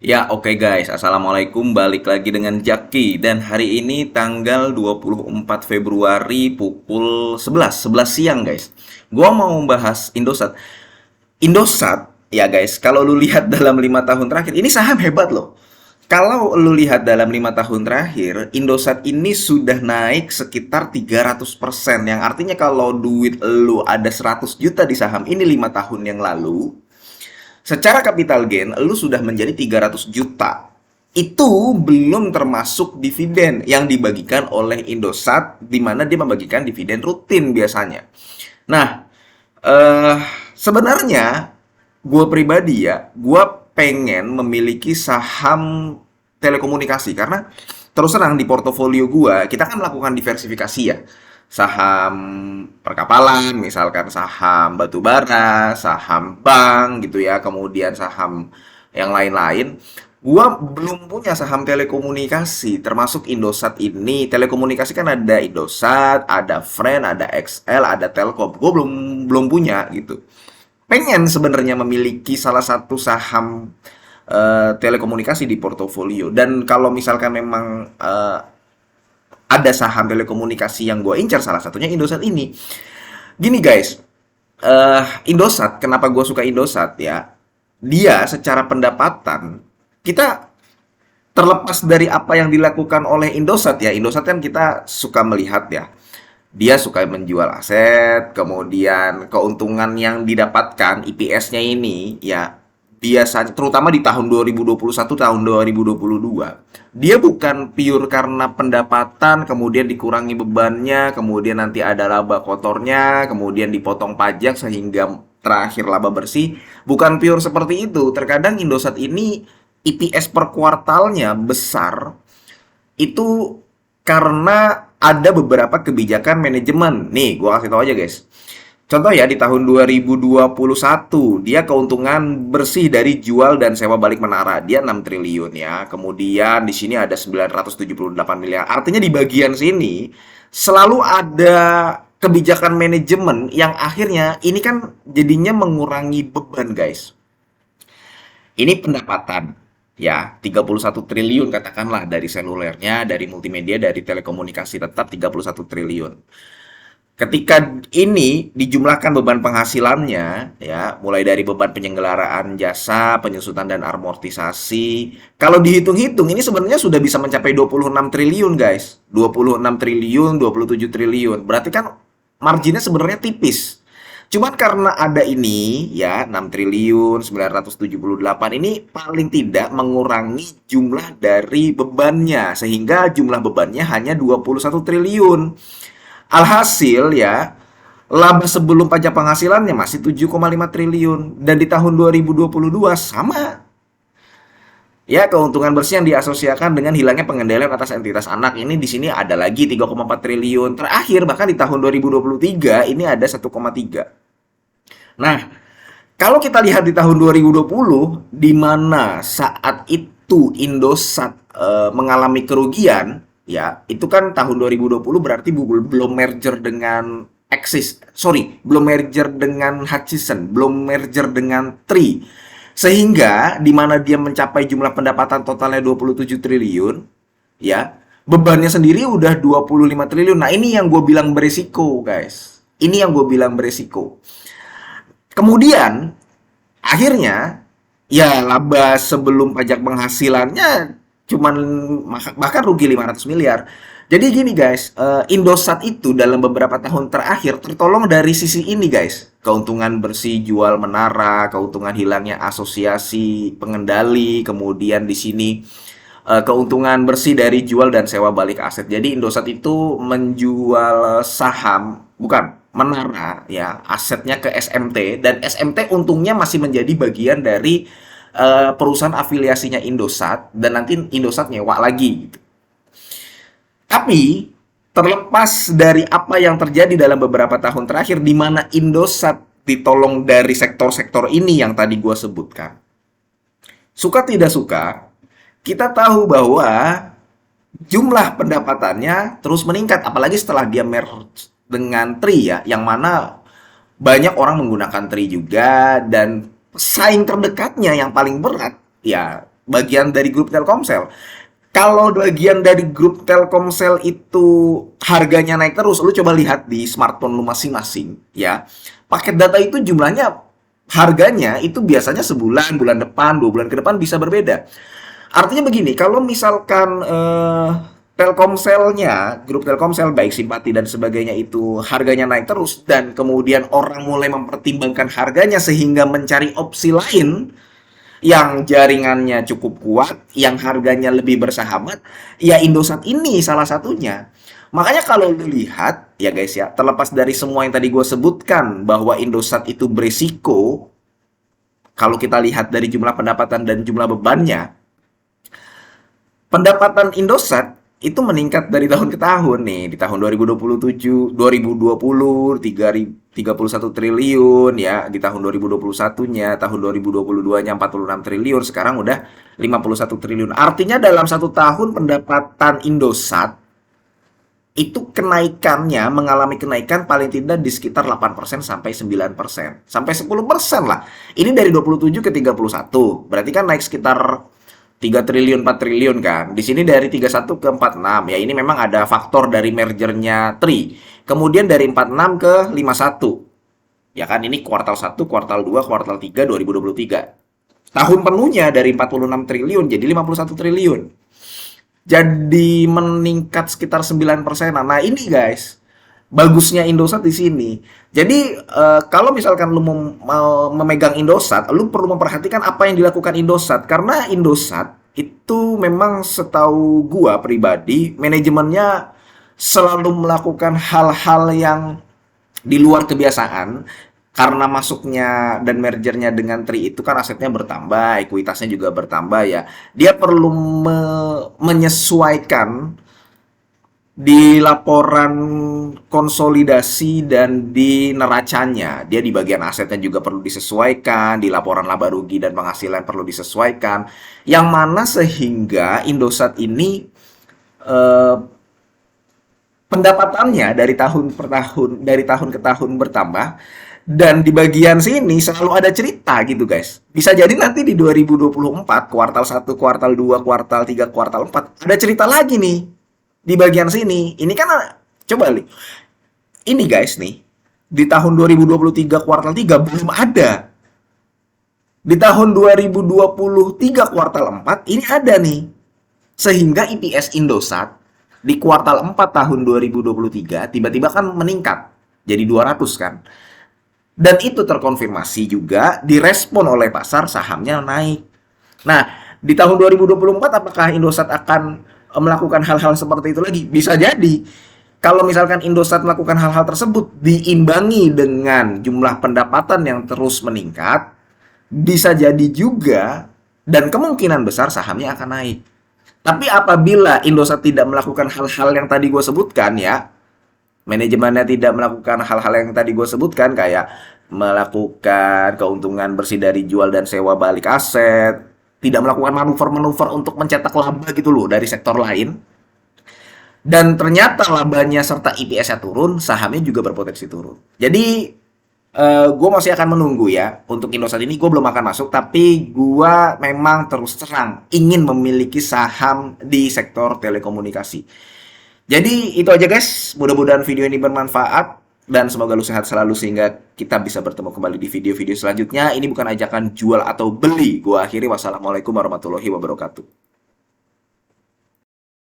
Ya, oke guys. Assalamualaikum. Balik lagi dengan Jaki. Dan hari ini tanggal 24 Februari pukul 11 siang guys. Gua mau bahas Indosat. Indosat, ya guys, kalau lu lihat dalam 5 tahun terakhir, ini saham hebat loh. Kalau lu lihat dalam 5 tahun terakhir, Indosat ini sudah naik sekitar 300%. Yang artinya kalau duit lu ada 100 juta di saham ini 5 tahun yang lalu, secara capital gain, lu sudah menjadi 300 juta. Itu belum termasuk dividen yang dibagikan oleh Indosat, di mana dia membagikan dividen rutin biasanya. Nah, eh sebenarnya gue pribadi ya, gue pengen memiliki saham telekomunikasi karena terus terang di portofolio gue, kita kan melakukan diversifikasi ya. Saham perkapalan, misalkan saham batu bara, saham bank gitu ya, kemudian saham yang lain-lain. Gua belum punya saham telekomunikasi, termasuk Indosat ini. Telekomunikasi kan ada Indosat, ada Friend, ada XL, ada Telkom. Gue belum punya gitu. Pengen sebenarnya memiliki salah satu saham telekomunikasi di portofolio. Dan kalau misalkan memang ada saham telekomunikasi yang gue incar, salah satunya Indosat ini. Gini guys, Indosat, kenapa gue suka Indosat ya? Dia secara pendapatan, kita terlepas dari apa yang dilakukan oleh Indosat ya. Indosat kan kita suka melihat ya. Dia suka menjual aset, kemudian keuntungan yang didapatkan IPS-nya ini ya biasanya terutama di tahun 2021 tahun 2022 dia bukan pure karena pendapatan kemudian dikurangi bebannya kemudian nanti ada laba kotornya kemudian dipotong pajak sehingga terakhir laba bersih, bukan pure seperti itu. Terkadang Indosat ini IPS per kuartalnya besar itu karena ada beberapa kebijakan manajemen. Nih, gua kasih tahu aja, guys. Contoh ya, di tahun 2021, dia keuntungan bersih dari jual dan sewa balik menara. Dia 6 triliun ya. Kemudian di sini ada 978 miliar. Artinya di bagian sini selalu ada kebijakan manajemen yang akhirnya ini kan jadinya mengurangi beban, guys. Ini pendapatan ya 31 triliun katakanlah dari selulernya, dari multimedia, dari telekomunikasi tetap 31 triliun. Ketika ini dijumlahkan beban penghasilannya ya, mulai dari beban penyelenggaraan jasa, penyusutan dan amortisasi, kalau dihitung-hitung ini sebenarnya sudah bisa mencapai 26 triliun, guys. 26 triliun, 27 triliun. Berarti kan marginnya sebenarnya tipis. Cuman karena ada ini ya 6 triliun 978 ini paling tidak mengurangi jumlah dari bebannya sehingga jumlah bebannya hanya 21 triliun. Alhasil ya laba sebelum pajak penghasilannya masih 7,5 triliun dan di tahun 2022 sama. Ya, keuntungan bersih yang diasosiasikan dengan hilangnya pengendalian atas entitas anak ini di sini ada lagi 3,4 triliun. Terakhir bahkan di tahun 2023 ini ada 1,3. Nah, kalau kita lihat di tahun 2020, di mana saat itu Indosat mengalami kerugian, ya, itu kan tahun 2020 berarti belum merger dengan Axis, sorry, belum merger dengan Hutchison, belum merger dengan Tri. Sehingga di mana dia mencapai jumlah pendapatan totalnya 27 triliun, ya, bebannya sendiri udah 25 triliun. Nah, ini yang gue bilang beresiko, guys. Ini yang gue bilang beresiko. Kemudian akhirnya ya laba sebelum pajak penghasilannya cuman bahkan rugi 500 miliar. Jadi gini guys, Indosat itu dalam beberapa tahun terakhir tertolong dari sisi ini guys. Keuntungan bersih jual menara, keuntungan hilangnya asosiasi pengendali, kemudian di sini keuntungan bersih dari jual dan sewa balik aset. Jadi Indosat itu menjual saham, bukan menara ya, asetnya ke SMT dan SMT untungnya masih menjadi bagian dari perusahaan afiliasinya Indosat dan nanti Indosat nyewa lagi gitu. Tapi terlepas dari apa yang terjadi dalam beberapa tahun terakhir di mana Indosat ditolong dari sektor-sektor ini yang tadi gua sebutkan. Suka tidak suka, kita tahu bahwa jumlah pendapatannya terus meningkat apalagi setelah dia merge dengan Tri ya yang mana banyak orang menggunakan Tri juga dan pesaing terdekatnya yang paling berat ya bagian dari grup Telkomsel. Kalau bagian dari grup Telkomsel itu harganya naik terus, lu coba lihat di smartphone lu masing-masing ya. Paket data itu jumlahnya, harganya itu biasanya sebulan, bulan depan, 2 bulan ke depan bisa berbeda. Artinya begini, kalau misalkan Telkomselnya, grup Telkomsel baik Simpati dan sebagainya itu harganya naik terus dan kemudian orang mulai mempertimbangkan harganya sehingga mencari opsi lain yang jaringannya cukup kuat, yang harganya lebih bersahabat, ya Indosat ini salah satunya. Makanya kalau lu lihat, ya guys ya, terlepas dari semua yang tadi gue sebutkan, bahwa Indosat itu beresiko, kalau kita lihat dari jumlah pendapatan dan jumlah bebannya, pendapatan Indosat itu meningkat dari tahun ke tahun nih. Di tahun 2027, 2020 31 triliun ya, di tahun 2021-nya, tahun 2022-nya 46 triliun, sekarang udah 51 triliun. Artinya dalam satu tahun pendapatan Indosat itu kenaikannya mengalami kenaikan paling tidak di sekitar 8% sampai 9%. Sampai 10% lah. Ini dari 27 ke 31. Berarti kan naik sekitar 3 triliun, 4 triliun kan. Di sini dari 31 ke 46. Ya ini memang ada faktor dari mergernya Tri. Kemudian dari 46 ke 51. Ya kan ini kuartal 1, kuartal 2, kuartal 3 2023. Tahun penuhnya dari 46 triliun jadi 51 triliun. Jadi meningkat sekitar 9%. Nah, ini guys, bagusnya Indosat di sini. Jadi kalau misalkan lu mau memegang Indosat, lu perlu memperhatikan apa yang dilakukan Indosat karena Indosat itu memang setahu gua pribadi manajemennya selalu melakukan hal-hal yang di luar kebiasaan karena masuknya dan mergernya dengan Tri itu kan asetnya bertambah, ekuitasnya juga bertambah ya. Dia perlu menyesuaikan di laporan konsolidasi dan di neracanya. Dia di bagian asetnya juga perlu disesuaikan, di laporan laba rugi dan penghasilan perlu disesuaikan. Yang mana sehingga Indosat ini eh, pendapatannya dari tahun per tahun, dari tahun ke tahun bertambah, dan di bagian sini selalu ada cerita gitu guys. Bisa jadi nanti di 2024 kuartal 1, kuartal 2, kuartal 3, kuartal 4 ada cerita lagi nih di bagian sini. Ini kan coba nih. Ini guys nih di tahun 2023 kuartal 3 belum ada. Di tahun 2023 kuartal 4 ini ada nih. Sehingga EPS Indosat di kuartal 4 tahun 2023 tiba-tiba kan meningkat jadi 200 kan. Dan itu terkonfirmasi juga direspon oleh pasar, sahamnya naik. Nah, di tahun 2024 apakah Indosat akan melakukan hal-hal seperti itu lagi? Bisa jadi. Kalau misalkan Indosat melakukan hal-hal tersebut diimbangi dengan jumlah pendapatan yang terus meningkat, bisa jadi juga dan kemungkinan besar sahamnya akan naik. Tapi apabila Indosat tidak melakukan hal-hal yang tadi gue sebutkan ya, manajemennya tidak melakukan hal-hal yang tadi gue sebutkan kayak melakukan keuntungan bersih dari jual dan sewa balik aset, tidak melakukan manuver-manuver untuk mencetak laba gitu loh dari sektor lain, dan ternyata labanya serta EPS-nya turun, sahamnya juga berpotensi turun. Jadi gue masih akan menunggu ya. Untuk Indosat ini gue belum akan masuk, tapi gue memang terus terang ingin memiliki saham di sektor telekomunikasi. Jadi itu aja guys, mudah-mudahan video ini bermanfaat dan semoga lu sehat selalu sehingga kita bisa bertemu kembali di video-video selanjutnya. Ini bukan ajakan jual atau beli. Gua akhiri, wassalamualaikum warahmatullahi wabarakatuh.